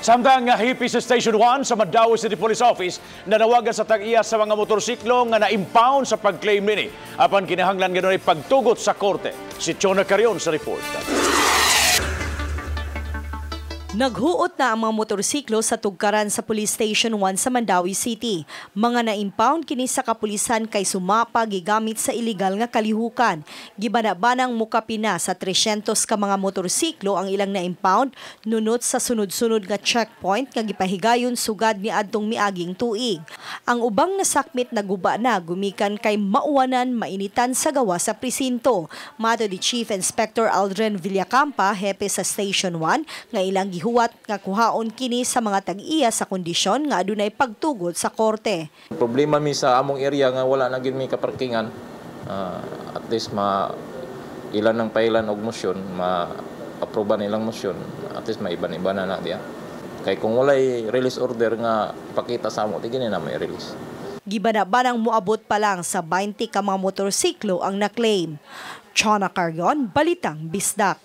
Samtang nga hipi sa Station 1 sa Mandaue City Police Office, nanawagan sa tag-iya sa mga motorsiklo nga na-impound sa pag-claim nini. Apan kinahanglan gano'n ay pagtugot sa korte. Si Chona Carion sa report. Naghuot na ang mga motorsiklo sa tugkaran sa Police Station 1 sa Mandaue City. Mga na-impound kini sa kapulisan kay sumapa gigamit sa iligal nga kalihukan. Gibanabanang mukapina sa 300 ka mga motorsiklo ang ilang na-impound nunot sa sunod-sunod nga checkpoint nga gipahigayon sugad ni adtong miaging tuig. Ang ubang nasakmit na guba na gumikan kay mauwanan mainitan sa gawa sa presinto. Mato di Chief Inspector Aldrin Villacampa, hepe sa Station 1, nga ilang huwat nga kuhaon kini sa mga tag-iya sa kondisyon nga adunay pagtugod sa korte. Problema mi sa among area nga wala na gid mi kaparkingan. At least ilan ng pailan og motion, ma-aproba nilang motion, at least maiban-iba na diya. Kay kung walay release order nga ipakita sa amo, di gini na may release. Gibanabanang muabot pa lang sa 20 ka mga motorsiklo ang na-claim. Chona Carion, Balitang Bisdak.